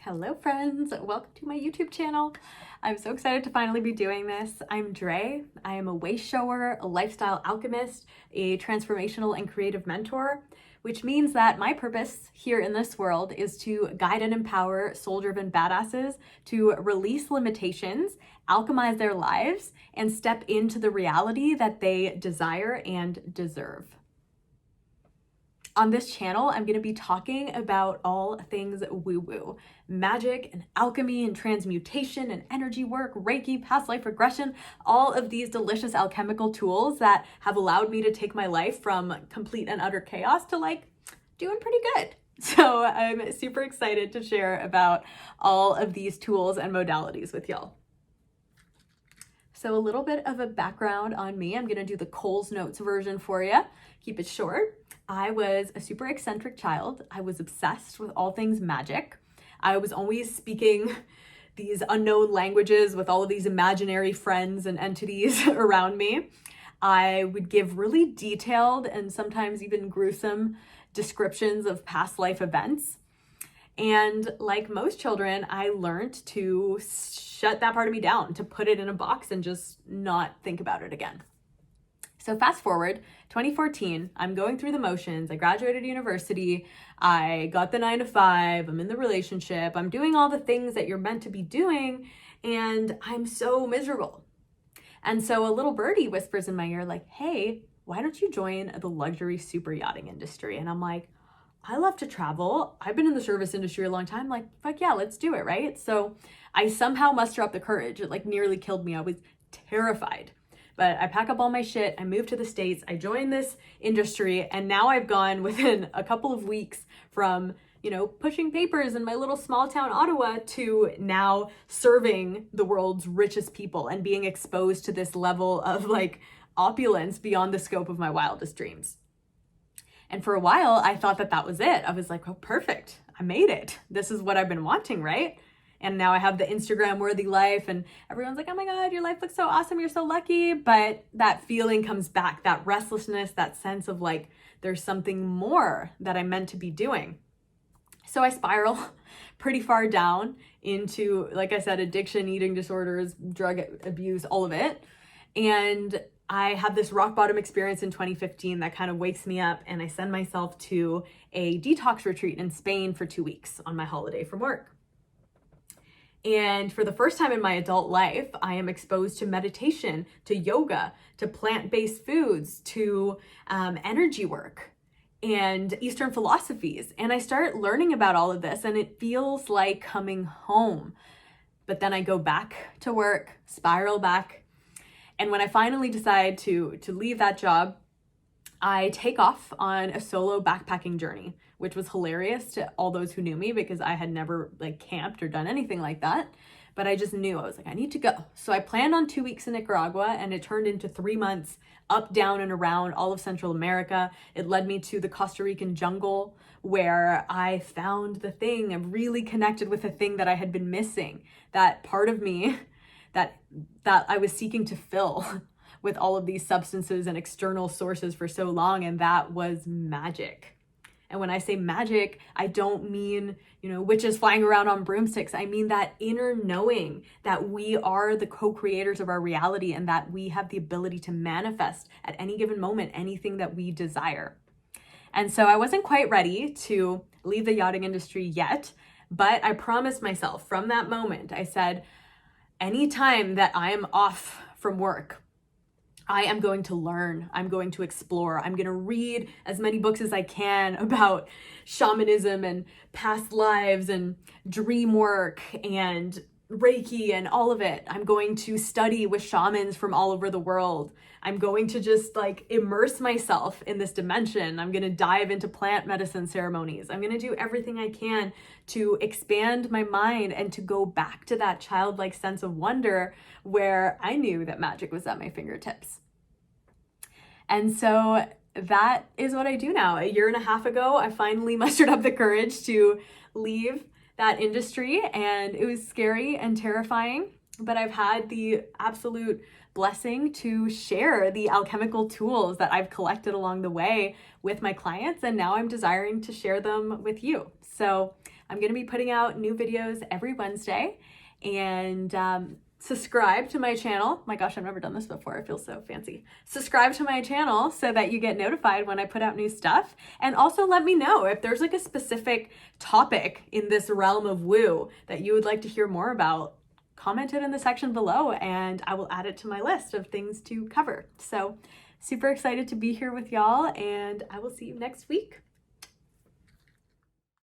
Hello friends, welcome to my YouTube channel. I'm so excited to finally be doing this. I'm Dre. I am a way shower, a lifestyle alchemist, a transformational and creative mentor, which means that my purpose here in this world is to guide and empower soul-driven badasses to release limitations, alchemize their lives, and step into the reality that they desire and deserve. On this channel, I'm going to be talking about all things woo-woo, magic and alchemy and transmutation and energy work, Reiki, past life regression, all of these delicious alchemical tools that have allowed me to take my life from complete and utter chaos to doing pretty good. So I'm super excited to share about all of these tools and modalities with y'all. So a little bit of a background on me. I'm going to do the Coles Notes version for you. Keep it short. I was a super eccentric child. I was obsessed with all things magic. I was always speaking these unknown languages with all of these imaginary friends and entities around me. I would give really detailed and sometimes even gruesome descriptions of past life events. And like most children, I learned to shut that part of me down, to put it in a box and just not think about it again. So fast forward, 2014, I'm going through the motions. I graduated university. I got the 9-to-5. I'm in the relationship. I'm doing all the things that you're meant to be doing. And I'm so miserable. And so a little birdie whispers in my ear like, hey, why don't you join the luxury super yachting industry? And I'm like, I love to travel. I've been in the service industry a long time. Like, fuck yeah, let's do it, right? So I somehow muster up the courage. It nearly killed me. I was terrified. But I pack up all my shit, I moved to the States, I joined this industry, and now I've gone within a couple of weeks from, pushing papers in my little small town Ottawa to now serving the world's richest people and being exposed to this level of opulence beyond the scope of my wildest dreams. And for a while, I thought that was it. I was like, oh, perfect. I made it. This is what I've been wanting, right? And now I have the Instagram worthy life and everyone's like, oh my God, your life looks so awesome. You're so lucky. But that feeling comes back, that restlessness, that sense of there's something more that I'm meant to be doing. So I spiral pretty far down into, like I said, addiction, eating disorders, drug abuse, all of it. And I have this rock bottom experience in 2015 that kind of wakes me up, and I send myself to a detox retreat in Spain for 2 weeks on my holiday from work. And for the first time in my adult life, I am exposed to meditation, to yoga, to plant-based foods, to energy work and Eastern philosophies. And I start learning about all of this, and it feels like coming home. But then I go back to work, spiral back. And when I finally decide to leave that job, I take off on a solo backpacking journey, which was hilarious to all those who knew me because I had never camped or done anything like that. But I just knew, I was like, I need to go. So I planned on 2 weeks in Nicaragua, and it turned into 3 months up, down, and around all of Central America. It led me to the Costa Rican jungle where I found the thing. I really connected with the thing that I had been missing, that part of me that I was seeking to fill with all of these substances and external sources for so long, and that was magic. And when I say magic, I don't mean, witches flying around on broomsticks. I mean that inner knowing that we are the co-creators of our reality and that we have the ability to manifest at any given moment anything that we desire. And so I wasn't quite ready to leave the yachting industry yet, but I promised myself from that moment, I said, anytime that I am off from work, I am going to learn, I'm going to explore, I'm going to read as many books as I can about shamanism and past lives and dream work and Reiki and all of it. I'm going to study with shamans from all over the world. I'm going to just immerse myself in this dimension. I'm going to dive into plant medicine ceremonies. I'm going to do everything I can to expand my mind and to go back to that childlike sense of wonder where I knew that magic was at my fingertips. And so that is what I do now. 1.5 years ago, I finally mustered up the courage to leave that industry, and it was scary and terrifying, but I've had the absolute blessing to share the alchemical tools that I've collected along the way with my clients, and now I'm desiring to share them with you. So I'm going to be putting out new videos every Wednesday, and subscribe to my channel. My gosh, I've never done this before. I feel so fancy. Subscribe to my channel so that you get notified when I put out new stuff. And also let me know if there's like a specific topic in this realm of woo that you would like to hear more about. Comment it in the section below and I will add it to my list of things to cover. So super excited to be here with y'all, and I will see you next week.